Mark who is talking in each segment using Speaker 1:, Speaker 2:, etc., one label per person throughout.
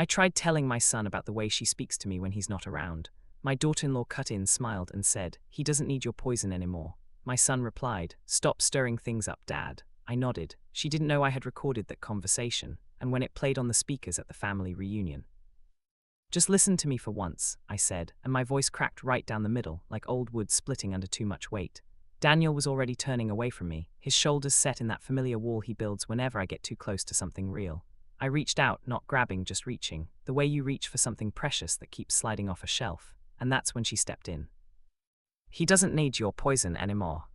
Speaker 1: I tried telling my son about the way she speaks to me when he's not around. My daughter-in-law cut in, smiled, and said, "He doesn't need your poison anymore." My son replied, "Stop stirring things up, Dad." I nodded. She didn't know I had recorded that conversation, and when it played on the speakers at the family reunion. "Just listen to me for once," I said, and my voice cracked right down the middle, like old wood splitting under too much weight. Daniel was already turning away from me, his shoulders set in that familiar wall he builds whenever I get too close to something real. I reached out, not grabbing, just reaching, the way you reach for something precious that keeps sliding off a shelf, and that's when she stepped in. "He doesn't need your poison anymore."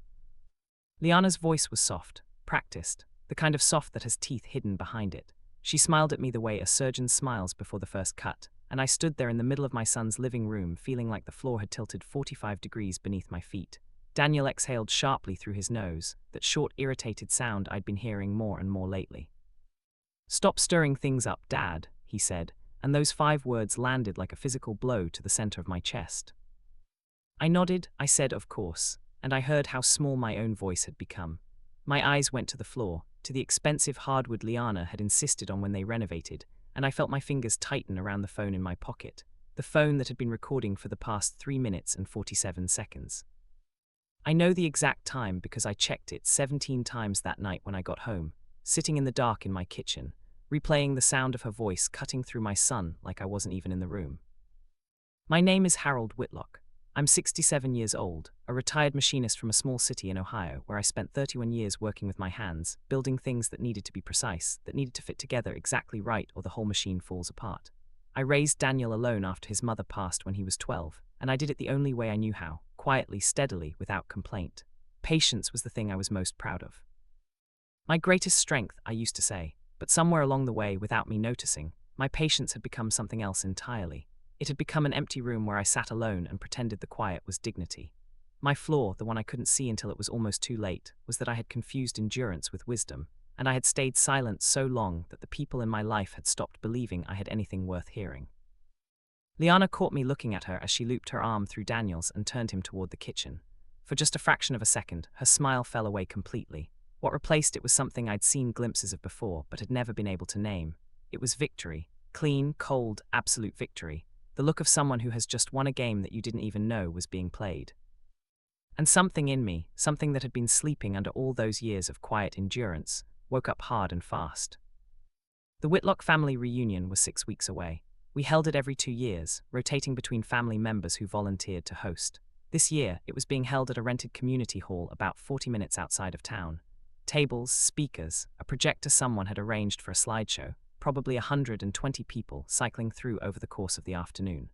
Speaker 1: Liana's voice was soft, practiced, the kind of soft that has teeth hidden behind it. She smiled at me the way a surgeon smiles before the first cut, and I stood there in the middle of my son's living room feeling like the floor had tilted 45 degrees beneath my feet. Daniel exhaled sharply through his nose, that short, irritated sound I'd been hearing more and more lately. "Stop stirring things up, Dad," he said, and those 5 words landed like a physical blow to the center of my chest. I nodded, I said, "Of course," and I heard how small my own voice had become. My eyes went to the floor, to the expensive hardwood Liana had insisted on when they renovated, and I felt my fingers tighten around the phone in my pocket, the phone that had been recording for the past 3 minutes and 47 seconds. I know the exact time because I checked it 17 times that night when I got home, sitting in the dark in my kitchen, replaying the sound of her voice cutting through my son like I wasn't even in the room. "My name is Harold Whitlock. I'm 67 years old, a retired machinist from a small city in Ohio where I spent 31 years working with my hands, building things that needed to be precise, that needed to fit together exactly right or the whole machine falls apart. I raised Daniel alone after his mother passed when he was 12, and I did it the only way I knew how, quietly, steadily, without complaint. Patience was the thing I was most proud of. My greatest strength, I used to say, but somewhere along the way, without me noticing, my patience had become something else entirely. It had become an empty room where I sat alone and pretended the quiet was dignity. My flaw, the one I couldn't see until it was almost too late, was that I had confused endurance with wisdom, and I had stayed silent so long that the people in my life had stopped believing I had anything worth hearing. Liana caught me looking at her as she looped her arm through Daniel's and turned him toward the kitchen. For just a fraction of a second, her smile fell away completely. What replaced it was something I'd seen glimpses of before but had never been able to name. It was victory. Clean, cold, absolute victory. The look of someone who has just won a game that you didn't even know was being played. And something in me, something that had been sleeping under all those years of quiet endurance, woke up hard and fast. The Whitlock family reunion was 6 weeks away. We held it every 2 years, rotating between family members who volunteered to host. This year, it was being held at a rented community hall about 40 minutes outside of town. Tables, speakers, a projector someone had arranged for a slideshow, probably 120 people cycling through over the course of the afternoon.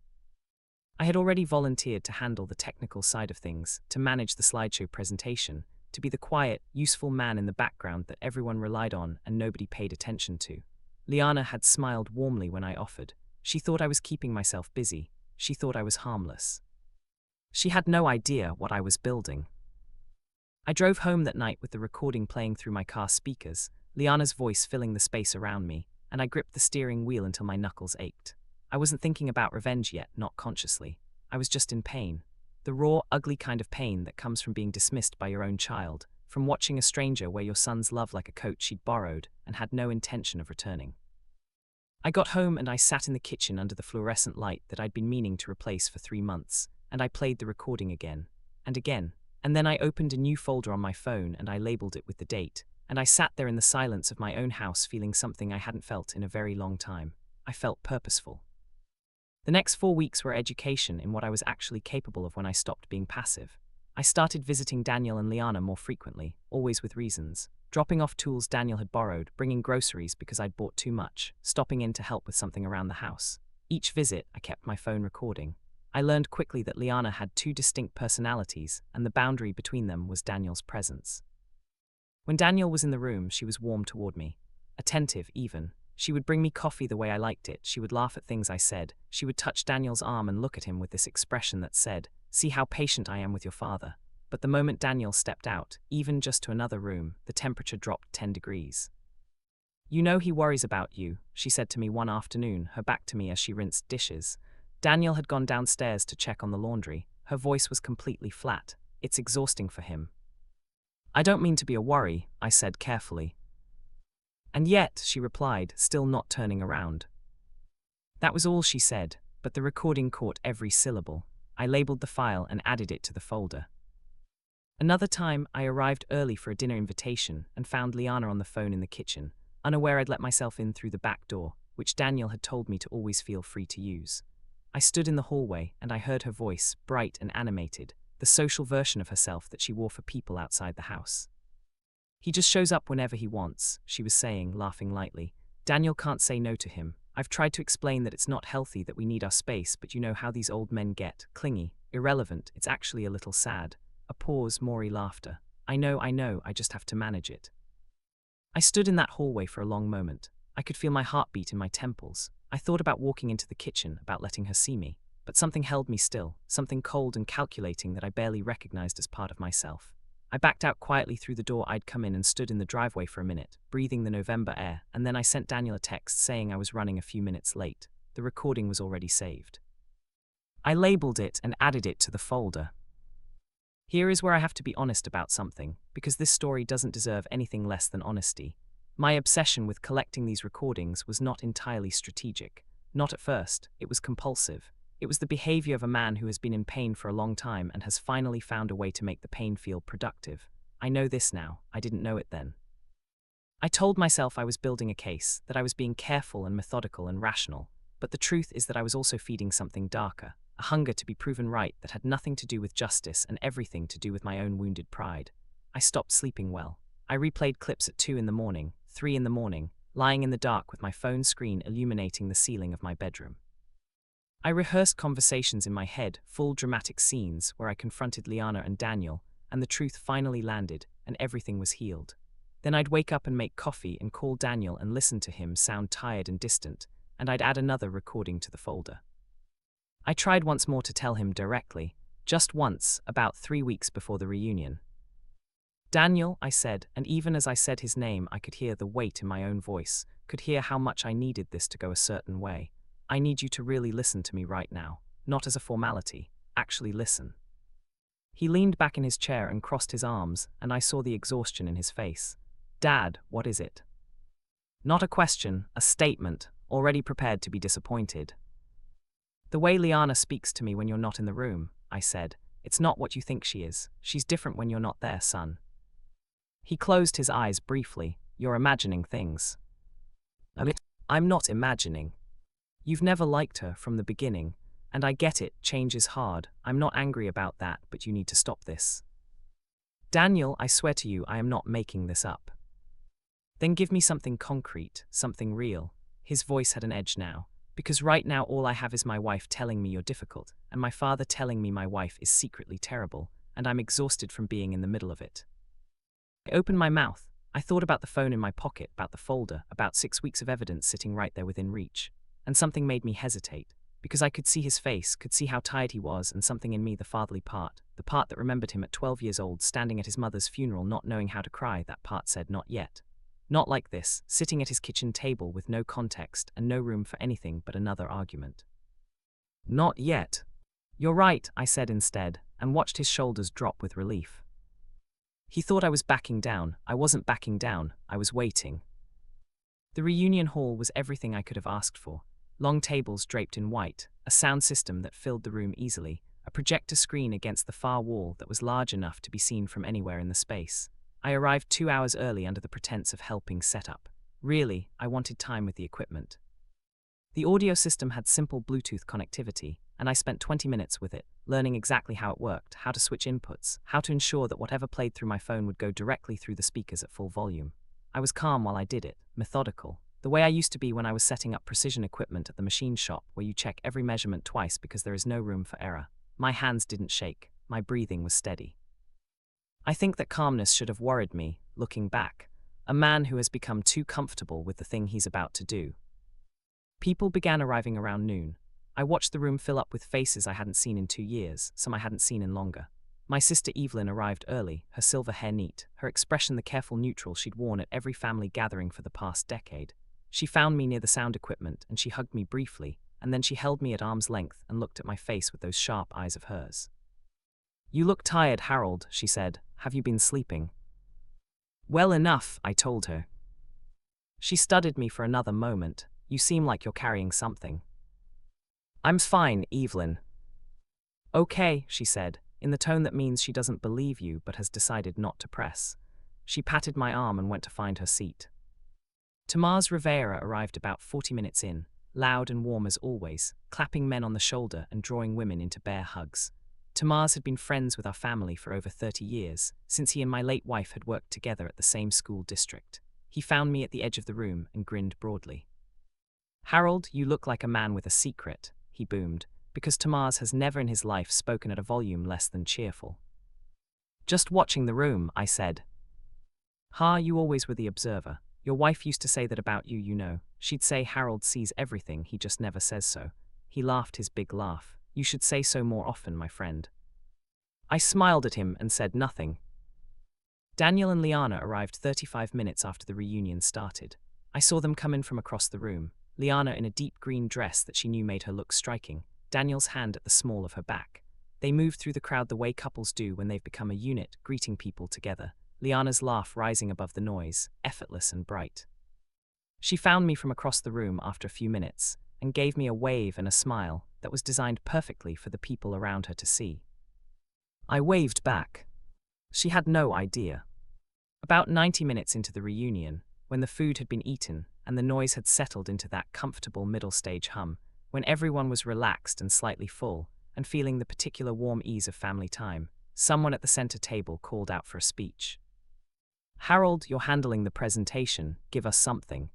Speaker 1: I had already volunteered to handle the technical side of things, to manage the slideshow presentation, to be the quiet, useful man in the background that everyone relied on and nobody paid attention to. Liana had smiled warmly when I offered. She thought I was keeping myself busy. She thought I was harmless. She had no idea what I was building. I drove home that night with the recording playing through my car speakers, Liana's voice filling the space around me, and I gripped the steering wheel until my knuckles ached. I wasn't thinking about revenge yet, not consciously. I was just in pain. The raw, ugly kind of pain that comes from being dismissed by your own child, from watching a stranger wear your son's love like a coat she'd borrowed and had no intention of returning. I got home and I sat in the kitchen under the fluorescent light that I'd been meaning to replace for 3 months, and I played the recording again, and then I opened a new folder on my phone and I labeled it with the date, and I sat there in the silence of my own house feeling something I hadn't felt in a very long time. I felt purposeful. The next 4 weeks were education in what I was actually capable of when I stopped being passive. I started visiting Daniel and Liana more frequently, always with reasons. Dropping off tools Daniel had borrowed, bringing groceries because I'd bought too much, stopping in to help with something around the house. Each visit, I kept my phone recording. I learned quickly that Liana had 2 distinct personalities, and the boundary between them was Daniel's presence. When Daniel was in the room, she was warm toward me. Attentive, even. She would bring me coffee the way I liked it. She would laugh at things I said. She would touch Daniel's arm and look at him with this expression that said, "See how patient I am with your father." But the moment Daniel stepped out, even just to another room, the temperature dropped 10 degrees. "You know he worries about you," she said to me one afternoon, her back to me as she rinsed dishes. Daniel had gone downstairs to check on the laundry. Her voice was completely flat. "It's exhausting for him." "I don't mean to be a worry," I said carefully. "And yet," she replied, still not turning around. That was all she said, but the recording caught every syllable. I labeled the file and added it to the folder. Another time, I arrived early for a dinner invitation and found Liana on the phone in the kitchen, unaware I'd let myself in through the back door, which Daniel had told me to always feel free to use. I stood in the hallway and I heard her voice, bright and animated, the social version of herself that she wore for people outside the house. "He just shows up whenever he wants," she was saying, laughing lightly. "Daniel can't say no to him. I've tried to explain that it's not healthy, that we need our space, but you know how these old men get, clingy, irrelevant. It's actually a little sad." A pause, Maury laughter. I know, I just have to manage it." I stood in that hallway for a long moment. I could feel my heartbeat in my temples. I thought about walking into the kitchen, about letting her see me, but something held me still, something cold and calculating that I barely recognized as part of myself. I backed out quietly through the door I'd come in and stood in the driveway for a minute, breathing the November air, and then I sent Daniel a text saying I was running a few minutes late. The recording was already saved. I labeled it and added it to the folder. Here is where I have to be honest about something, because this story doesn't deserve anything less than honesty. My obsession with collecting these recordings was not entirely strategic. Not at first, it was compulsive. It was the behavior of a man who has been in pain for a long time and has finally found a way to make the pain feel productive. I know this now, I didn't know it then. I told myself I was building a case, that I was being careful and methodical and rational, but the truth is that I was also feeding something darker. A hunger to be proven right that had nothing to do with justice and everything to do with my own wounded pride. I stopped sleeping well. I replayed clips at 2 in the morning, 3 in the morning, lying in the dark with my phone screen illuminating the ceiling of my bedroom. I rehearsed conversations in my head, full dramatic scenes where I confronted Liana and Daniel, and the truth finally landed, and everything was healed. Then I'd wake up and make coffee and call Daniel and listen to him sound tired and distant, and I'd add another recording to the folder. I tried once more to tell him directly, just once, about 3 weeks before the reunion. "Daniel," I said, and even as I said his name I could hear the weight in my own voice, could hear how much I needed this to go a certain way. "I need you to really listen to me right now, not as a formality, actually listen." He leaned back in his chair and crossed his arms, and I saw the exhaustion in his face. "Dad, what is it?" Not a question, a statement, already prepared to be disappointed. "The way Liana speaks to me when you're not in the room," I said. "It's not what you think she is. She's different when you're not there, son." He closed his eyes briefly. "You're imagining things." "I'm not imagining. You've never liked her from the beginning, and I get it, change is hard. I'm not angry about that, but you need to stop this." "Daniel, I swear to you, I am not making this up." "Then give me something concrete, something real." His voice had an edge now. "Because right now all I have is my wife telling me you're difficult, and my father telling me my wife is secretly terrible, and I'm exhausted from being in the middle of it." I opened my mouth. I thought about the phone in my pocket, about the folder, about 6 weeks of evidence sitting right there within reach. And something made me hesitate, because I could see his face, could see how tired he was, and something in me, the fatherly part, the part that remembered him at 12 years old, standing at his mother's funeral not knowing how to cry, that part said not yet. Not like this, sitting at his kitchen table with no context and no room for anything but another argument. "Not yet." "You're right," I said instead, and watched his shoulders drop with relief. He thought I was backing down. I wasn't backing down, I was waiting. The reunion hall was everything I could have asked for. Long tables draped in white, a sound system that filled the room easily, a projector screen against the far wall that was large enough to be seen from anywhere in the space. I arrived 2 hours early under the pretense of helping set up. Really, I wanted time with the equipment. The audio system had simple Bluetooth connectivity, and I spent 20 minutes with it, learning exactly how it worked, how to switch inputs, how to ensure that whatever played through my phone would go directly through the speakers at full volume. I was calm while I did it, methodical, the way I used to be when I was setting up precision equipment at the machine shop where you check every measurement twice because there is no room for error. My hands didn't shake, my breathing was steady. I think that calmness should have worried me, looking back. A man who has become too comfortable with the thing he's about to do. People began arriving around noon. I watched the room fill up with faces I hadn't seen in 2 years, some I hadn't seen in longer. My sister Evelyn arrived early, her silver hair neat, her expression the careful neutral she'd worn at every family gathering for the past decade. She found me near the sound equipment and she hugged me briefly, and then she held me at arm's length and looked at my face with those sharp eyes of hers. "You look tired, Harold," she said. "Have you been sleeping?" "Well enough," I told her. She studied me for another moment. "You seem like you're carrying something." I'm fine, Evelyn. Okay, she said, in the tone that means she doesn't believe you but has decided not to press. She patted my arm and went to find her seat. Tamars Rivera arrived about 40 minutes in, loud and warm as always, clapping men on the shoulder and drawing women into bear hugs. Tamars had been friends with our family for over 30 years, since he and my late wife had worked together at the same school district. He found me at the edge of the room and grinned broadly. Harold, you look like a man with a secret, he boomed, because Tamars has never in his life spoken at a volume less than cheerful. Just watching the room, I said. Ha, you always were the observer. Your wife used to say that about you, you know. She'd say Harold sees everything, he just never says so. He laughed his big laugh. You should say so more often, my friend. I smiled at him and said nothing. Daniel and Liana arrived 35 minutes after the reunion started. I saw them come in from across the room, Liana in a deep green dress that she knew made her look striking, Daniel's hand at the small of her back. They moved through the crowd the way couples do when they've become a unit, greeting people together, Liana's laugh rising above the noise, effortless and bright. She found me from across the room after a few minutes, and gave me a wave and a smile that was designed perfectly for the people around her to see. I waved back. She had no idea. About 90 minutes into the reunion, when the food had been eaten and the noise had settled into that comfortable middle-stage hum, when everyone was relaxed and slightly full, and feeling the particular warm ease of family time, someone at the center table called out for a speech. Harold, you're handling the presentation, give us something.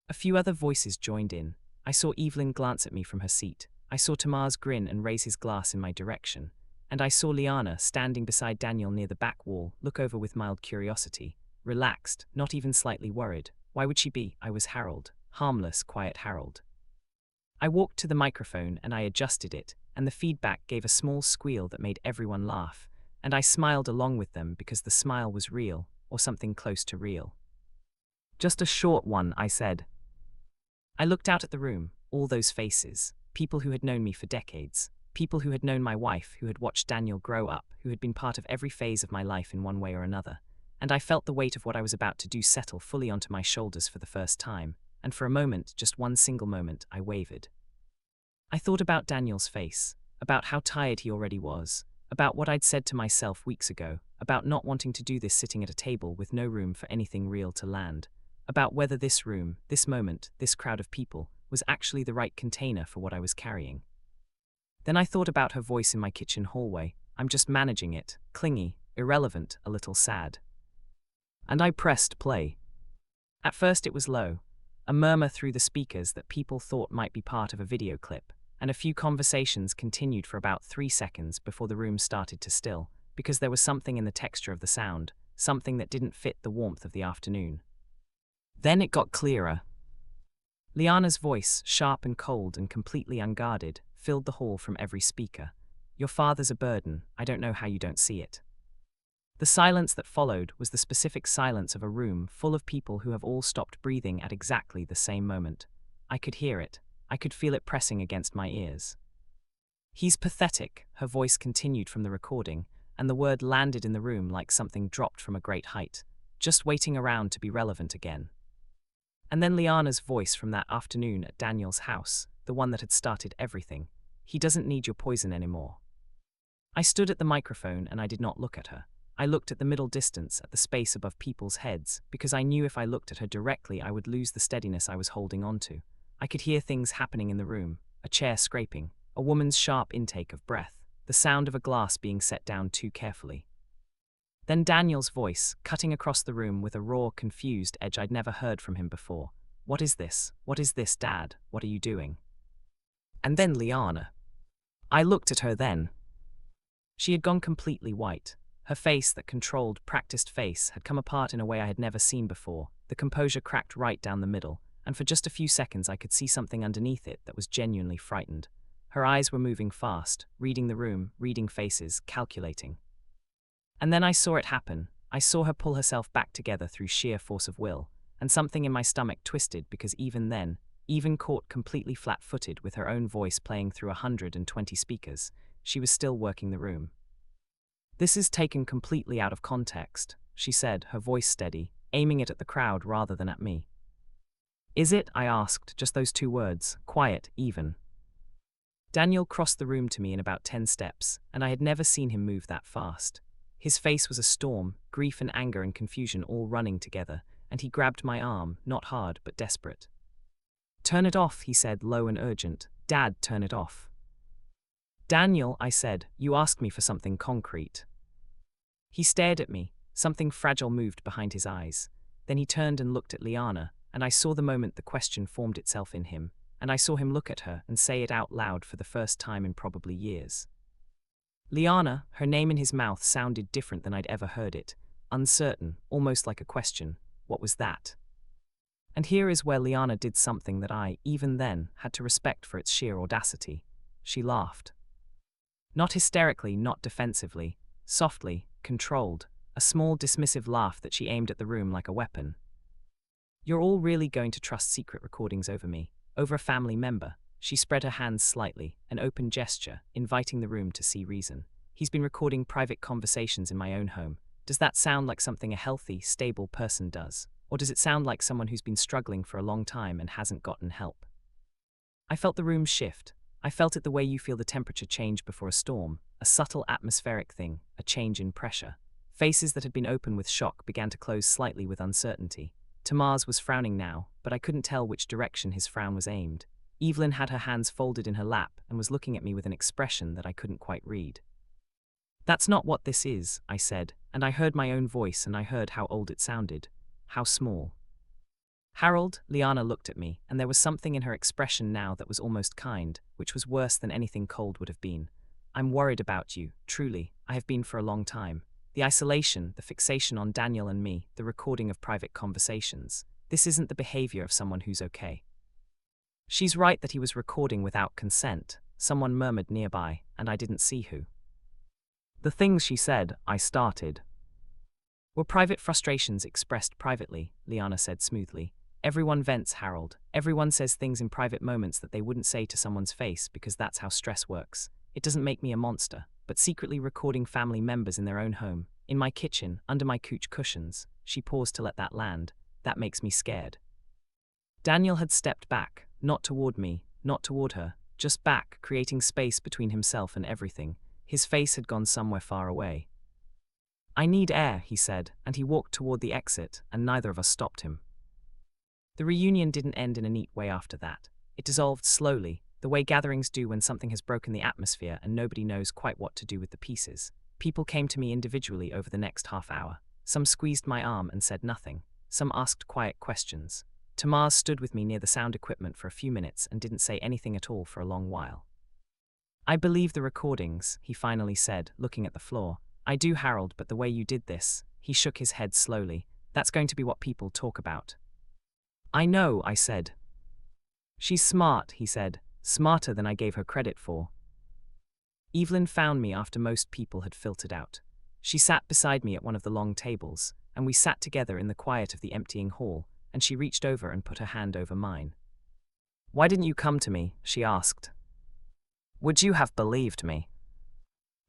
Speaker 1: A few other voices joined in. I saw Evelyn glance at me from her seat. I saw Tamars grin and raise his glass in my direction. And I saw Liana, standing beside Daniel near the back wall, look over with mild curiosity. Relaxed, not even slightly worried. Why would she be? I was Harold. Harmless, quiet Harold. I walked to the microphone and I adjusted it, and the feedback gave a small squeal that made everyone laugh, and I smiled along with them because the smile was real, or something close to real. Just a short one, I said. I looked out at the room, all those faces, people who had known me for decades, people who had known my wife, who had watched Daniel grow up, who had been part of every phase of my life in one way or another, and I felt the weight of what I was about to do settle fully onto my shoulders for the first time, and for a moment, just one single moment, I wavered. I thought about Daniel's face, about how tired he already was, about what I'd said to myself weeks ago, about not wanting to do this sitting at a table with no room for anything real to land, about whether this room, this moment, this crowd of people, was actually the right container for what I was carrying. Then I thought about her voice in my kitchen hallway. I'm just managing it, clingy, irrelevant, a little sad. And I pressed play. At first it was low, a murmur through the speakers that people thought might be part of a video clip, and a few conversations continued for about 3 seconds before the room started to still, because there was something in the texture of the sound, something that didn't fit the warmth of the afternoon. Then it got clearer. Liana's voice, sharp and cold and completely unguarded, filled the hall from every speaker. Your father's a burden, I don't know how you don't see it. The silence that followed was the specific silence of a room full of people who have all stopped breathing at exactly the same moment. I could hear it. I could feel it pressing against my ears. He's pathetic, her voice continued from the recording, and the word landed in the room like something dropped from a great height, just waiting around to be relevant again. And then Liana's voice from that afternoon at Daniel's house, the one that had started everything. He doesn't need your poison anymore. I stood at the microphone and I did not look at her. I looked at the middle distance, at the space above people's heads, because I knew if I looked at her directly I would lose the steadiness I was holding on to. I could hear things happening in the room, a chair scraping, a woman's sharp intake of breath, the sound of a glass being set down too carefully. Then Daniel's voice, cutting across the room with a raw, confused edge I'd never heard from him before. What is this? What is this, Dad? What are you doing? And then Liana. I looked at her then. She had gone completely white. Her face, that controlled, practiced face, had come apart in a way I had never seen before. The composure cracked right down the middle, and for just a few seconds I could see something underneath it that was genuinely frightened. Her eyes were moving fast, reading the room, reading faces, calculating. And then I saw it happen. I saw her pull herself back together through sheer force of will, and something in my stomach twisted because even then, even caught completely flat-footed with her own voice playing through 120 speakers, she was still working the room. This is taken completely out of context, she said, her voice steady, aiming it at the crowd rather than at me. Is it? I asked, just those 2 words, quiet, even. Daniel crossed the room to me in about 10 steps, and I had never seen him move that fast. His face was a storm, grief and anger and confusion all running together, and he grabbed my arm, not hard but desperate. "Turn it off," he said, low and urgent. "Dad, turn it off." "Daniel," I said, "you asked me for something concrete." He stared at me. Something fragile moved behind his eyes. Then he turned and looked at Liana, and I saw the moment the question formed itself in him, and I saw him look at her and say it out loud for the first time in probably years. Liana, her name in his mouth sounded different than I'd ever heard it, uncertain, almost like a question. What was that? And here is where Liana did something that I, even then, had to respect for its sheer audacity. She laughed. Not hysterically, not defensively, softly, controlled, a small dismissive laugh that she aimed at the room like a weapon. "You're all really going to trust secret recordings over me, over a family member?" She spread her hands slightly, an open gesture, inviting the room to see reason. "He's been recording private conversations in my own home. Does that sound like something a healthy, stable person does? Or does it sound like someone who's been struggling for a long time and hasn't gotten help?" I felt the room shift. I felt it the way you feel the temperature change before a storm, a subtle atmospheric thing, a change in pressure. Faces that had been open with shock began to close slightly with uncertainty. Tamaz was frowning now, but I couldn't tell which direction his frown was aimed. Evelyn had her hands folded in her lap and was looking at me with an expression that I couldn't quite read. "That's not what this is," I said, and I heard my own voice and I heard how old it sounded. How small. "Harold," Liana looked at me, and there was something in her expression now that was almost kind, which was worse than anything cold would have been. "I'm worried about you, truly. I have been for a long time. The isolation, the fixation on Daniel and me, the recording of private conversations. This isn't the behavior of someone who's okay." "She's right that he was recording without consent," someone murmured nearby, and I didn't see who. "The things she said," I started. "Were private frustrations expressed privately," Liana said smoothly. "Everyone vents, Harold. Everyone says things in private moments that they wouldn't say to someone's face because that's how stress works. It doesn't make me a monster, but secretly recording family members in their own home, in my kitchen, under my couch cushions," she paused to let that land, "that makes me scared." Daniel had stepped back, not toward me, not toward her, just back, creating space between himself and everything. His face had gone somewhere far away. "I need air," he said, and he walked toward the exit, and neither of us stopped him. The reunion didn't end in a neat way after that. It dissolved slowly, the way gatherings do when something has broken the atmosphere and nobody knows quite what to do with the pieces. People came to me individually over the next half hour. Some squeezed my arm and said nothing. Some asked quiet questions. Tamaz stood with me near the sound equipment for a few minutes and didn't say anything at all for a long while. "I believe the recordings," he finally said, looking at the floor. "I do, Harold, but the way you did this," he shook his head slowly, "that's going to be what people talk about." "I know," I said. "She's smart," he said, "smarter than I gave her credit for." Evelyn found me after most people had filtered out. She sat beside me at one of the long tables, and we sat together in the quiet of the emptying hall, and she reached over and put her hand over mine. "Why didn't you come to me?" she asked. "Would you have believed me?"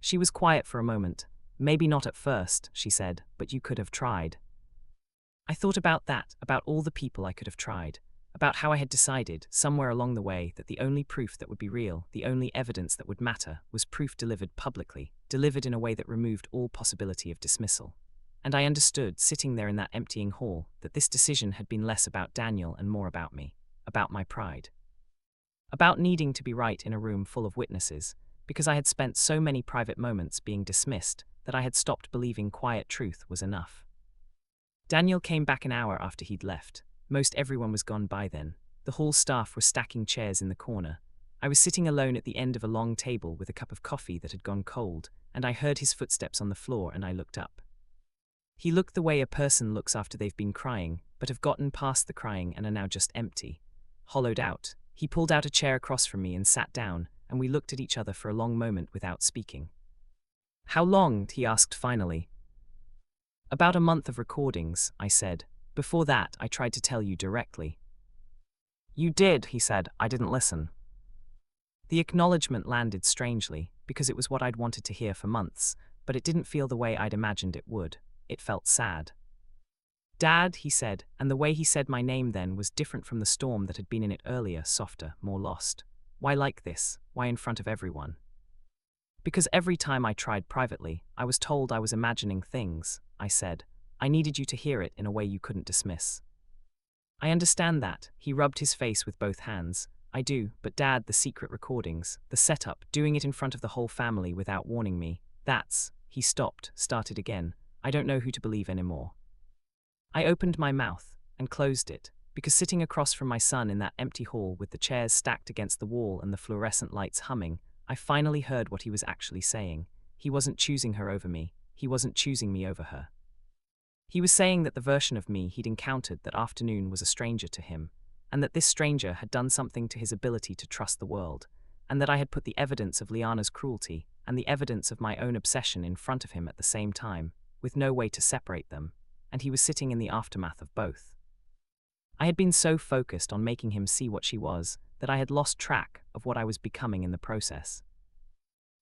Speaker 1: She was quiet for a moment. "Maybe not at first," she said, "but you could have tried." I thought about that, about all the people I could have tried, about how I had decided, somewhere along the way, that the only proof that would be real, the only evidence that would matter, was proof delivered publicly, delivered in a way that removed all possibility of dismissal. And I understood, sitting there in that emptying hall, that this decision had been less about Daniel and more about me, about my pride. About needing to be right in a room full of witnesses, because I had spent so many private moments being dismissed that I had stopped believing quiet truth was enough. Daniel came back an hour after he'd left. Most everyone was gone by then. The hall staff were stacking chairs in the corner. I was sitting alone at the end of a long table with a cup of coffee that had gone cold, and I heard his footsteps on the floor and I looked up. He looked the way a person looks after they've been crying, but have gotten past the crying and are now just empty. Hollowed out. He pulled out a chair across from me and sat down, and we looked at each other for a long moment without speaking. "How long?" he asked finally. "About a month of recordings," I said. "Before that, I tried to tell you directly." "You did," he said. "I didn't listen." The acknowledgement landed strangely, because it was what I'd wanted to hear for months, but it didn't feel the way I'd imagined it would. It felt sad. "Dad," he said, and the way he said my name then was different from the storm that had been in it earlier, softer, more lost. Why like this? Why in front of everyone? Because every time I tried privately, I was told I was imagining things, I said. I needed you to hear it in a way you couldn't dismiss. I understand that, he rubbed his face with both hands. I do, but Dad, the secret recordings, the setup, doing it in front of the whole family without warning me, that's, he stopped, started again. I don't know who to believe anymore. I opened my mouth and closed it, because sitting across from my son in that empty hall with the chairs stacked against the wall and the fluorescent lights humming, I finally heard what he was actually saying. He wasn't choosing her over me. He wasn't choosing me over her. He was saying that the version of me he'd encountered that afternoon was a stranger to him, and that this stranger had done something to his ability to trust the world, and that I had put the evidence of Liana's cruelty and the evidence of my own obsession in front of him at the same time, with no way to separate them, and he was sitting in the aftermath of both. I had been so focused on making him see what she was that I had lost track of what I was becoming in the process.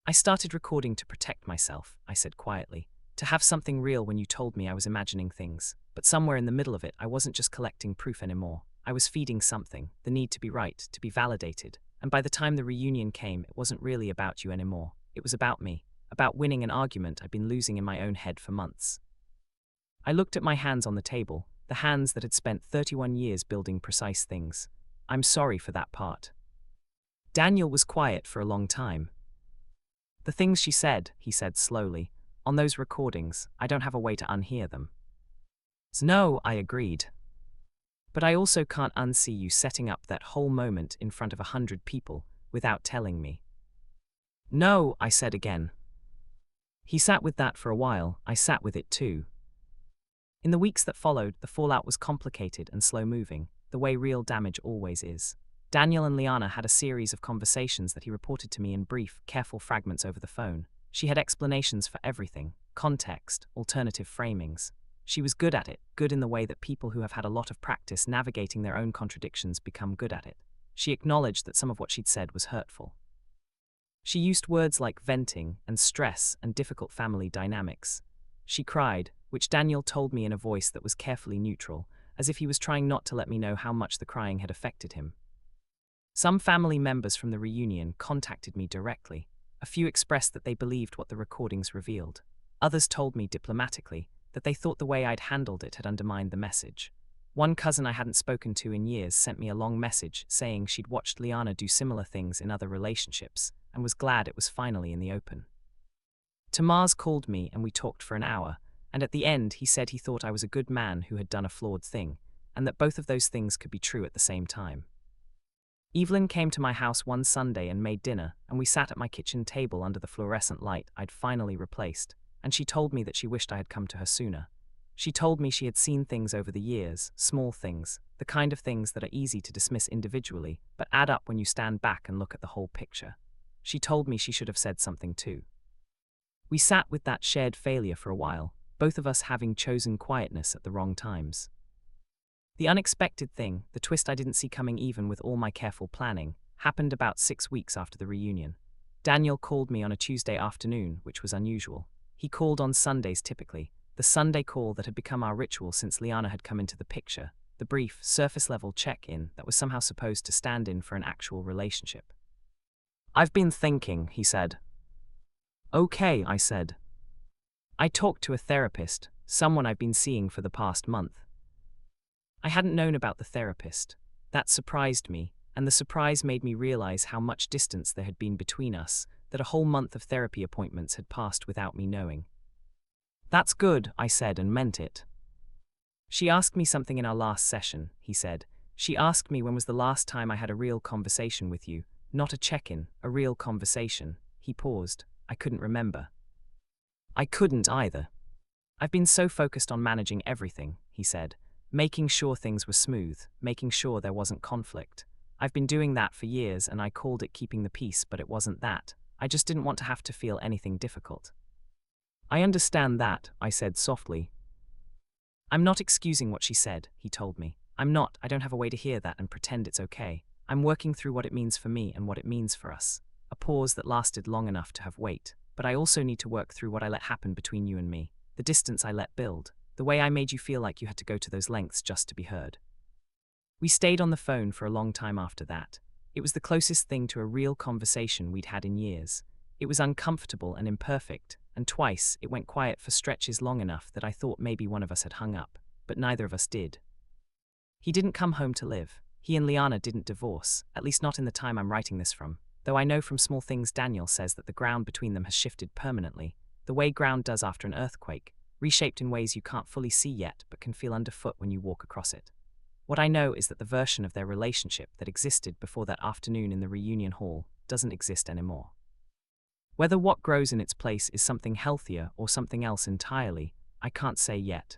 Speaker 1: I started recording to protect myself, I said quietly, to have something real when you told me I was imagining things, but somewhere in the middle of it I wasn't just collecting proof anymore. I was feeding something, the need to be right, to be validated, and by the time the reunion came it wasn't really about you anymore. It was about me, about winning an argument I'd been losing in my own head for months. I looked at my hands on the table, the hands that had spent 31 years building precise things. I'm sorry for that part. Daniel was quiet for a long time. The things she said, he said slowly, on those recordings, I don't have a way to unhear them. No, I agreed. But I also can't unsee you setting up that whole moment in front of 100 people without telling me. No, I said again. He sat with that for a while, I sat with it too. In the weeks that followed, the fallout was complicated and slow-moving, the way real damage always is. Daniel and Liana had a series of conversations that he reported to me in brief, careful fragments over the phone. She had explanations for everything, context, alternative framings. She was good at it, good in the way that people who have had a lot of practice navigating their own contradictions become good at it. She acknowledged that some of what she'd said was hurtful. She used words like venting and stress and difficult family dynamics. She cried, which Daniel told me in a voice that was carefully neutral, as if he was trying not to let me know how much the crying had affected him. Some family members from the reunion contacted me directly. A few expressed that they believed what the recordings revealed. Others told me diplomatically that they thought the way I'd handled it had undermined the message. One cousin I hadn't spoken to in years sent me a long message saying she'd watched Liana do similar things in other relationships and was glad it was finally in the open. Tamaz called me and we talked for an hour, and at the end he said he thought I was a good man who had done a flawed thing, and that both of those things could be true at the same time. Evelyn came to my house one Sunday and made dinner, and we sat at my kitchen table under the fluorescent light I'd finally replaced, and she told me that she wished I had come to her sooner. She told me she had seen things over the years, small things, the kind of things that are easy to dismiss individually, but add up when you stand back and look at the whole picture. She told me she should have said something too. We sat with that shared failure for a while, both of us having chosen quietness at the wrong times. The unexpected thing, the twist I didn't see coming even with all my careful planning, happened about 6 weeks after the reunion. Daniel called me on a Tuesday afternoon, which was unusual. He called on Sundays typically, the Sunday call that had become our ritual since Liana had come into the picture, the brief, surface-level check-in that was somehow supposed to stand in for an actual relationship. "I've been thinking," he said. "Okay," I said. I talked to a therapist, someone I've been seeing for the past month. I hadn't known about the therapist. That surprised me, and the surprise made me realize how much distance there had been between us, that a whole month of therapy appointments had passed without me knowing. "That's good," I said and meant it. "She asked me something in our last session," he said. "She asked me when was the last time I had a real conversation with you, not a check-in, a real conversation." He paused. I couldn't remember. I couldn't either. "I've been so focused on managing everything," he said, "making sure things were smooth, making sure there wasn't conflict. I've been doing that for years and I called it keeping the peace, but it wasn't that. I just didn't want to have to feel anything difficult." "I understand that," I said softly. "I'm not excusing what she said," he told me. "I'm not. I don't have a way to hear that and pretend it's okay. I'm working through what it means for me and what it means for us." A pause that lasted long enough to have weight. "But I also need to work through what I let happen between you and me, the distance I let build, the way I made you feel like you had to go to those lengths just to be heard." We stayed on the phone for a long time after that. It was the closest thing to a real conversation we'd had in years. It was uncomfortable and imperfect, and twice it went quiet for stretches long enough that I thought maybe one of us had hung up, but neither of us did. He didn't come home to live. He and Liana didn't divorce, at least not in the time I'm writing this from, though I know from small things Daniel says that the ground between them has shifted permanently, the way ground does after an earthquake, reshaped in ways you can't fully see yet but can feel underfoot when you walk across it. What I know is that the version of their relationship that existed before that afternoon in the reunion hall doesn't exist anymore. Whether what grows in its place is something healthier or something else entirely, I can't say yet.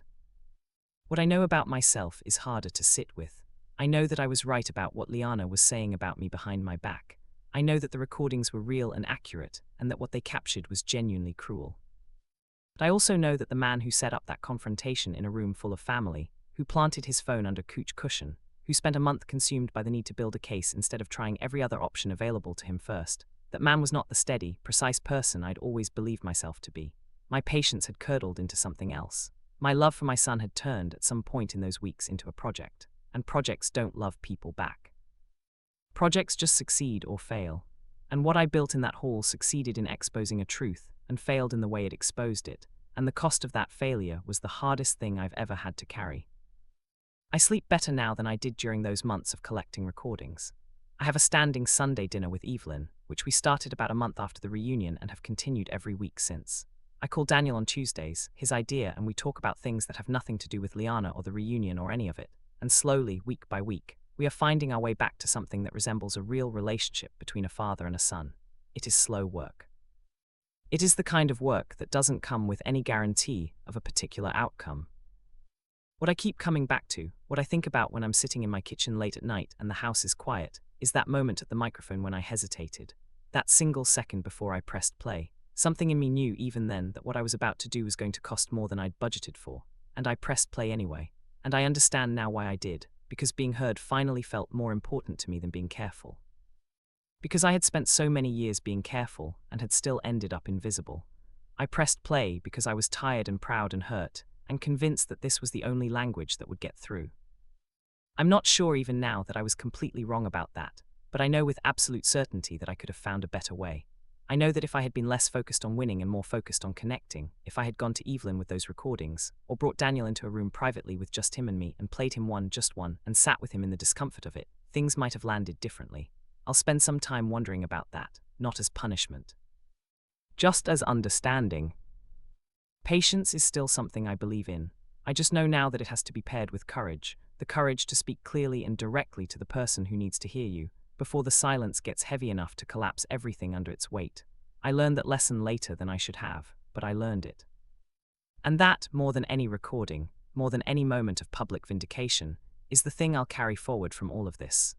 Speaker 1: What I know about myself is harder to sit with. I know that I was right about what Liana was saying about me behind my back. I know that the recordings were real and accurate, and that what they captured was genuinely cruel. But I also know that the man who set up that confrontation in a room full of family, who planted his phone under couch cushion, who spent a month consumed by the need to build a case instead of trying every other option available to him first, that man was not the steady, precise person I'd always believed myself to be. My patience had curdled into something else. My love for my son had turned at some point in those weeks into a project, and projects don't love people back. Projects just succeed or fail, and what I built in that hall succeeded in exposing a truth and failed in the way it exposed it, and the cost of that failure was the hardest thing I've ever had to carry. I sleep better now than I did during those months of collecting recordings. I have a standing Sunday dinner with Evelyn, which we started about a month after the reunion and have continued every week since. I call Daniel on Tuesdays, his idea, and we talk about things that have nothing to do with Liana or the reunion or any of it, and slowly, week by week, we are finding our way back to something that resembles a real relationship between a father and a son. It is slow work. It is the kind of work that doesn't come with any guarantee of a particular outcome. What I keep coming back to, what I think about when I'm sitting in my kitchen late at night and the house is quiet, is that moment at the microphone when I hesitated. That single second before I pressed play. Something in me knew even then that what I was about to do was going to cost more than I'd budgeted for, and I pressed play anyway. And I understand now why I did, because being heard finally felt more important to me than being careful. Because I had spent so many years being careful and had still ended up invisible. I pressed play because I was tired and proud and hurt, and convinced that this was the only language that would get through. I'm not sure even now that I was completely wrong about that, but I know with absolute certainty that I could have found a better way. I know that if I had been less focused on winning and more focused on connecting, if I had gone to Evelyn with those recordings, or brought Daniel into a room privately with just him and me and played him just one, and sat with him in the discomfort of it, things might have landed differently. I'll spend some time wondering about that, not as punishment. Just as understanding. Patience is still something I believe in. I just know now that it has to be paired with courage, the courage to speak clearly and directly to the person who needs to hear you, before the silence gets heavy enough to collapse everything under its weight. I learned that lesson later than I should have, but I learned it. And that, more than any recording, more than any moment of public vindication, is the thing I'll carry forward from all of this.